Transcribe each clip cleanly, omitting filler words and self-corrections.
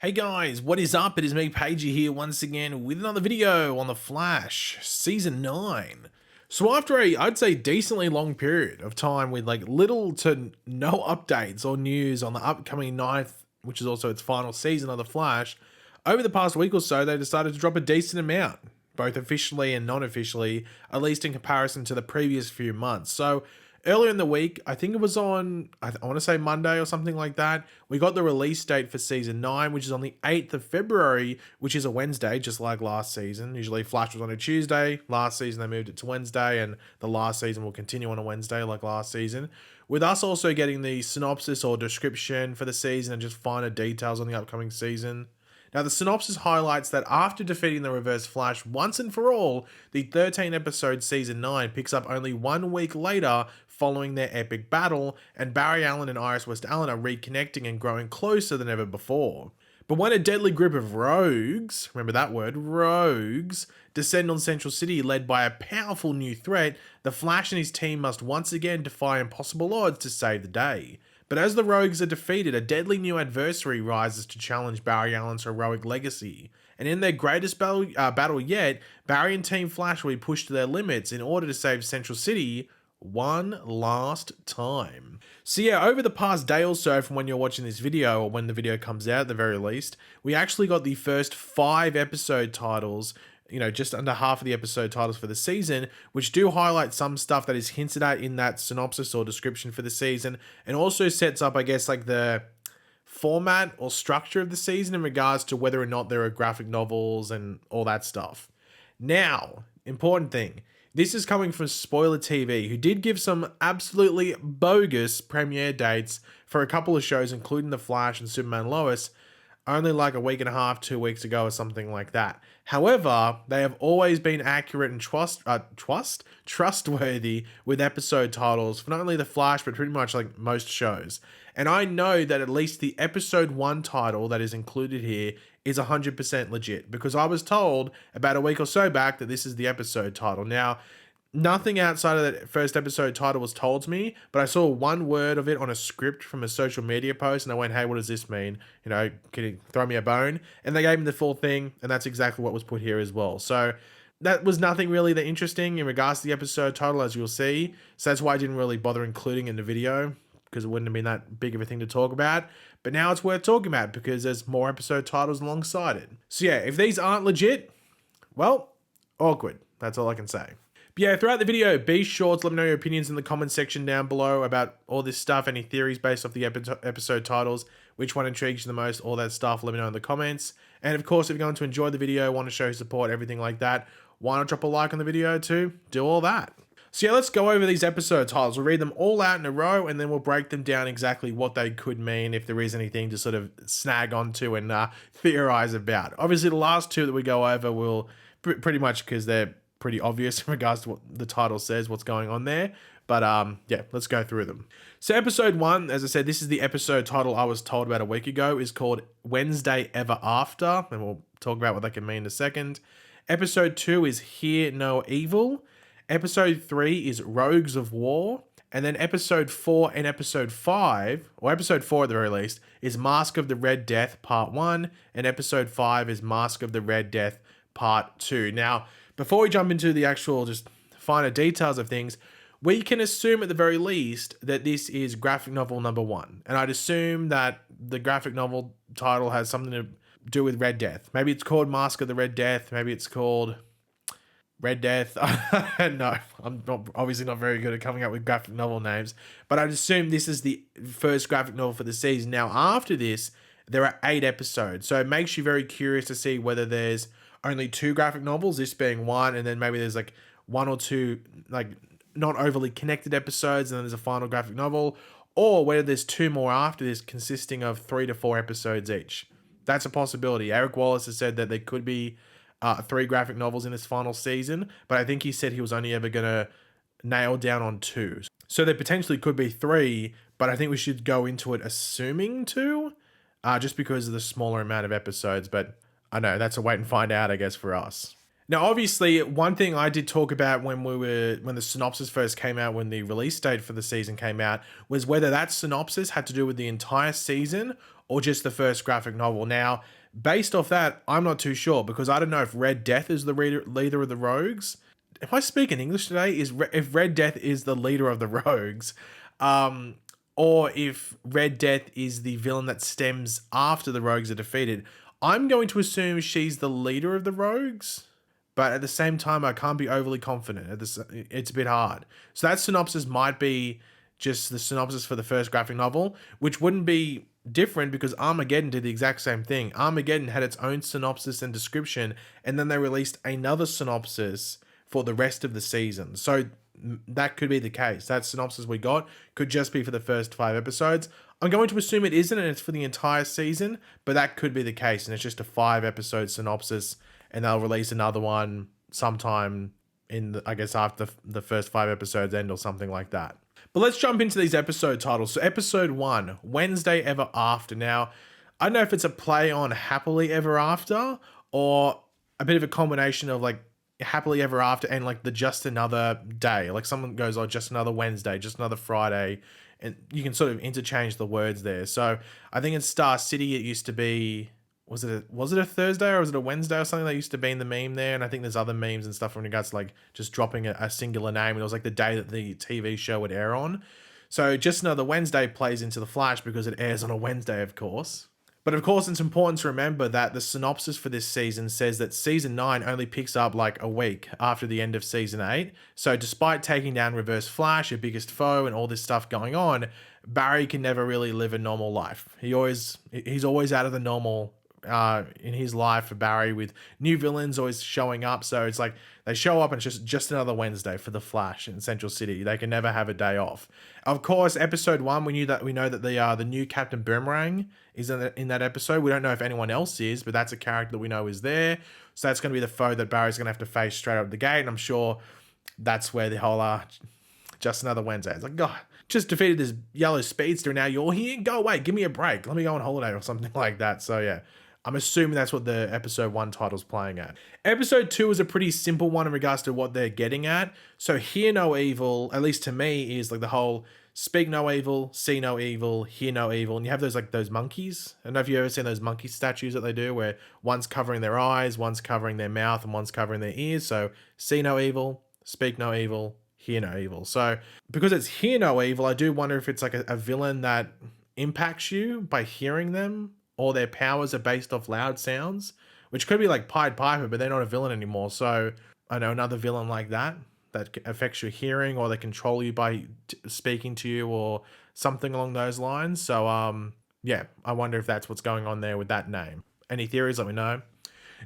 Hey guys, what is up? It is me, Pagey, here once again with another video on The Flash, Season 9. So after I'd say, decently long period of time with like little to no updates or news on the upcoming ninth, which is also its final season of The Flash, over the past week or so, they decided to drop a decent amount, both officially and non-officially, at least in comparison to the previous few months. So earlier in the week, I think it was on, I want to say Monday or something like that, we got the release date for Season 9, which is on the 8th of February, which is a Wednesday, just like last season. Usually Flash was on a Tuesday. Last season, they moved it to Wednesday, and the last season will continue on a Wednesday like last season. With us also getting the synopsis or description for the season and just finer details on the upcoming season. Now, the synopsis highlights that after defeating the Reverse Flash once and for all, the 13-episode Season 9 picks up only 1 week later following their epic battle, and Barry Allen and Iris West Allen are reconnecting and growing closer than ever before. But when a deadly group of rogues, remember that word, rogues, descend on Central City led by a powerful new threat, the Flash and his team must once again defy impossible odds to save the day. But as the rogues are defeated, a deadly new adversary rises to challenge Barry Allen's heroic legacy. And in their greatest battle yet, Barry and Team Flash will be pushed to their limits in order to save Central City one last time. So yeah, over the past day or so from when you're watching this video, or when the video comes out at the very least, we actually got the first 5 episode titles, just under half of the episode titles for the season, which do highlight some stuff that is hinted at in that synopsis or description for the season, and also sets up, I guess, like the format or structure of the season in regards to whether or not there are graphic novels and all that stuff. Now, important thing, this is coming from Spoiler TV, who did give some absolutely bogus premiere dates for a couple of shows, including The Flash and Superman Lois, only like a week and a half, 2 weeks ago or something like that. However, they have always been accurate and trustworthy with episode titles for not only The Flash, but pretty much like most shows. And I know that at least the episode 1 title that is included here is 100% legit, because I was told about a week or so back that this is the episode title. Now, nothing outside of that first episode title was told to me, but I saw one word of it on a script from a social media post, and I went, hey, what does this mean? Can you throw me a bone? And they gave me the full thing, and that's exactly what was put here as well. So that was nothing really that interesting in regards to the episode title, as you'll see. So that's why I didn't really bother including it in the video, because it wouldn't have been that big of a thing to talk about. But now it's worth talking about because there's more episode titles alongside it. So yeah, if these aren't legit, well, awkward. That's all I can say. But yeah, throughout the video, be sure to let me know your opinions in the comment section down below about all this stuff, any theories based off the episode titles, which one intrigues you the most, all that stuff, let me know in the comments. And of course, if you're going to enjoy the video, want to show support, everything like that, why not drop a like on the video too? Do all that. So yeah, let's go over these episode titles. We'll read them all out in a row, and then we'll break them down exactly what they could mean, if there is anything to sort of snag onto and theorize about. Obviously, the last 2 that we go over will pretty much, because they're pretty obvious in regards to what the title says, what's going on there. But yeah, let's go through them. So episode 1, as I said, this is the episode title I was told about a week ago, is called Wednesday Ever After, and we'll talk about what that can mean in a second. Episode 2 is Hear No Evil. Episode 3 is Rogues of War. And then episode 4 and episode 5, or episode 4 at the very least, is Mask of the Red Death Part 1. And episode 5 is Mask of the Red Death Part 2. Now, before we jump into the actual just finer details of things, we can assume at the very least that this is graphic novel number 1. And I'd assume that the graphic novel title has something to do with Red Death. Maybe it's called Mask of the Red Death. Maybe it's called Red Death. No, obviously not very good at coming up with graphic novel names, but I'd assume this is the first graphic novel for the season. Now, after this, there are 8 episodes, so it makes you very curious to see whether there's only 2 graphic novels, this being 1, and then maybe there's like 1 or 2 like not overly connected episodes, and then there's a final graphic novel, or whether there's 2 more after this consisting of 3 to 4 episodes each. That's a possibility. Eric Wallace has said that there could be 3 graphic novels in this final season, but I think he said he was only ever going to nail down on 2. So there potentially could be 3, but I think we should go into it assuming 2, just because of the smaller amount of episodes. But I know that's a wait and find out, I guess, for us. Now, obviously, one thing I did talk about when the synopsis first came out, when the release date for the season came out, was whether that synopsis had to do with the entire season or just the first graphic novel. Now, based off that, I'm not too sure because I don't know if Red Death is the leader of the Rogues. Am I speaking English today? If Red Death is the leader of the Rogues, um, or if Red Death is the villain that stems after the Rogues are defeated. I'm going to assume she's the leader of the Rogues, but at the same time, I can't be overly confident. It's a bit hard. So that synopsis might be just the synopsis for the first graphic novel, which wouldn't be different because Armageddon did the exact same thing. Armageddon had its own synopsis and description, and then they released another synopsis for the rest of the season. So that could be the case. That synopsis we got could just be for the first 5 episodes. I'm going to assume it isn't and it's for the entire season, but that could be the case, and it's just a 5-episode synopsis, and they'll release another one sometime I guess after the first 5 episodes end or something like that. But let's jump into these episode titles. So episode 1, Wednesday Ever After. Now, I don't know if it's a play on Happily Ever After or a bit of a combination of like Happily Ever After and like the Just Another Day. Like someone goes, oh, just another Wednesday, just another Friday. And you can sort of interchange the words there. So I think in Star City, it used to be, was it a Thursday or was it a Wednesday or something that used to be in the meme there? And I think there's other memes and stuff in regards to like just dropping a singular name. And it was like the day that the TV show would air on. So Just Another Wednesday plays into the Flash because it airs on a Wednesday, of course. But of course, it's important to remember that the synopsis for this season says that season 9 only picks up like a week after the end of season 8. So despite taking down Reverse Flash, your biggest foe, and all this stuff going on, Barry can never really live a normal life. He's always out of the normal in his life for Barry, with new villains always showing up. So it's like they show up and it's just another Wednesday for the Flash in Central City. They can never have a day off. Of course, episode 1, we know that the new Captain Boomerang is in that episode. We don't know if anyone else is, but that's a character that we know is there. So that's going to be the foe that Barry's going to have to face straight up the gate. And I'm sure that's where the whole just another Wednesday. It's like, God, just defeated this yellow speedster. Now you're here? Go away. Give me a break. Let me go on holiday or something like that. So yeah, I'm assuming that's what the episode 1 title's playing at. Episode 2 is a pretty simple one in regards to what they're getting at. So hear no evil, at least to me, is like the whole speak no evil, see no evil, hear no evil. And you have those monkeys. I don't know if you've ever seen those monkey statues that they do where one's covering their eyes, one's covering their mouth, and one's covering their ears. So see no evil, speak no evil, hear no evil. So because it's hear no evil, I do wonder if it's like a villain that impacts you by hearing them, or their powers are based off loud sounds, which could be like Pied Piper, but they're not a villain anymore. So I know another villain like that affects your hearing, or they control you by speaking to you or something along those lines. So yeah, I wonder if that's what's going on there with that name. Any theories, let me know.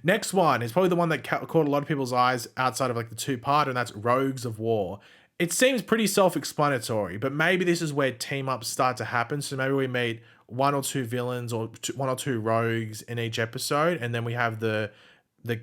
Next one is probably the one that caught a lot of people's eyes outside of like the 2-part, and that's Rogues of War. It seems pretty self-explanatory, but maybe this is where team-ups start to happen. So maybe we meet 1 or 2 villains or 1 or 2 rogues in each episode, and then we have the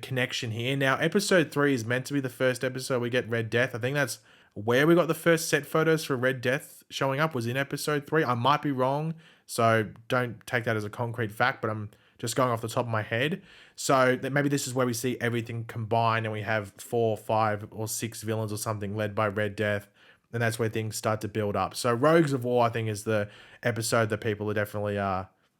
connection here. Now, episode 3 is meant to be the first episode we get Red Death. I think that's where we got the first set photos for Red Death showing up, was in episode 3. I might be wrong, so don't take that as a concrete fact, but I'm just going off the top of my head. So that maybe this is where we see everything combined and we have 4, 5, or 6 villains or something led by Red Death, and that's where things start to build up. So Rogues of War, I think, is the episode that people are definitely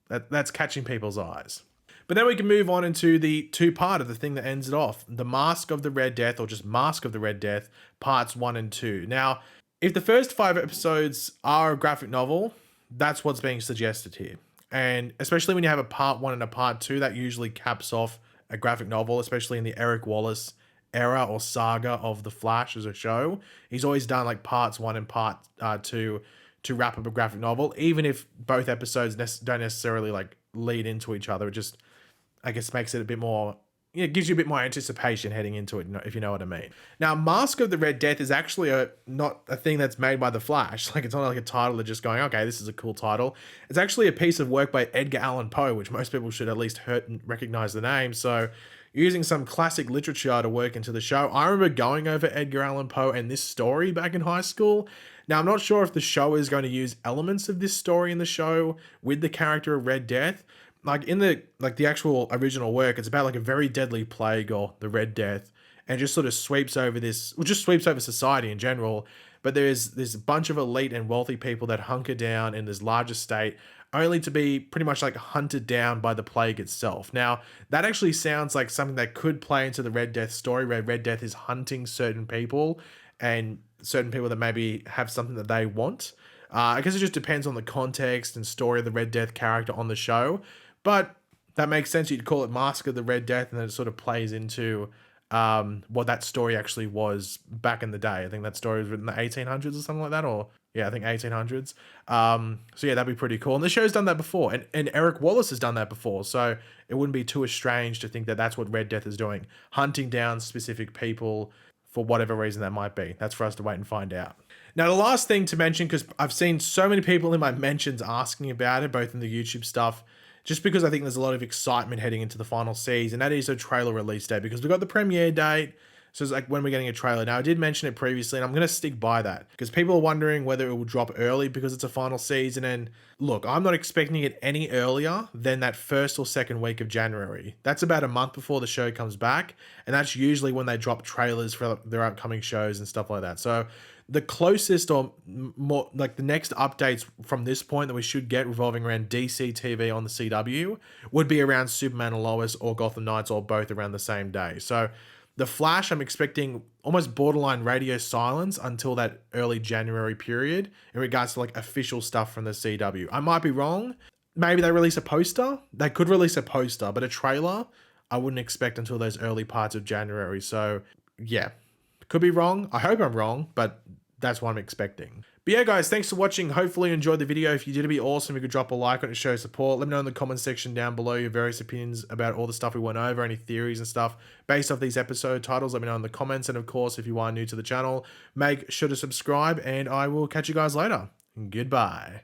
that's catching people's eyes. But then we can move on into the 2-part of the thing that ends it off, The Mask of the Red Death, or just Mask of the Red Death, parts 1 and 2. Now, if the first 5 episodes are a graphic novel, that's what's being suggested here. And especially when you have a part 1 and a part 2, that usually caps off a graphic novel, especially in the Eric Wallace era or saga of The Flash as a show. He's always done like parts 1 and part 2 to wrap up a graphic novel, even if both episodes don't necessarily like lead into each other. It just, I guess, makes it a bit more, it gives you a bit more anticipation heading into it, if you know what I mean. Now, Mask of the Red Death is actually not a thing that's made by The Flash. Like, it's not like a title that's just going, okay, this is a cool title. It's actually a piece of work by Edgar Allan Poe, which most people should at least heard and recognize the name. So using some classic literature to work into the show. I remember going over Edgar Allan Poe and this story back in high school. Now, I'm not sure if the show is going to use elements of this story in the show with the character of Red Death. Like in the actual original work, it's about like a very deadly plague, or the Red Death, and just sort of sweeps over just sweeps over society in general. But there's a bunch of elite and wealthy people that hunker down in this larger state, only to be pretty much like hunted down by the plague itself. Now, that actually sounds like something that could play into the Red Death story, where Red Death is hunting certain people and certain people that maybe have something that they want. I guess it just depends on the context and story of the Red Death character on the show, but that makes sense. You'd call it Mask of the Red Death, and then it sort of plays into what that story actually was back in the day. I think that story was written in the 1800s or something like that, or yeah, I think 1800s. So yeah, that'd be pretty cool. And the show's done that before, and Eric Wallace has done that before, so it wouldn't be too strange to think that that's what Red Death is doing, hunting down specific people for whatever reason that might be. That's for us to wait and find out. Now, the last thing to mention, because I've seen so many people in my mentions asking about it, both in the YouTube stuff, just because I think there's a lot of excitement heading into the final season, and that is a trailer release date, because we've got the premiere date. So it's like when we're getting a trailer. Now, I did mention it previously, and I'm going to stick by that, because people are wondering whether it will drop early because it's a final season. And look, I'm not expecting it any earlier than that first or second week of January. That's about a month before the show comes back, and that's usually when they drop trailers for their upcoming shows and stuff like that. So the closest or more like the next updates from this point that we should get revolving around DCTV on the CW would be around Superman and Lois or Gotham Knights, or both around the same day. So The Flash, I'm expecting almost borderline radio silence until that early January period in regards to like official stuff from the CW. I might be wrong. Maybe they release a poster. They could release a poster, but a trailer, I wouldn't expect until those early parts of January. So yeah, could be wrong. I hope I'm wrong, but that's what I'm expecting. But yeah, guys, thanks for watching. Hopefully you enjoyed the video. If you did, it'd be awesome if you could drop a like on it to show support. Let me know in the comment section down below your various opinions about all the stuff we went over, any theories and stuff based off these episode titles. Let me know in the comments. And of course, if you are new to the channel, make sure to subscribe, and I will catch you guys later. Goodbye.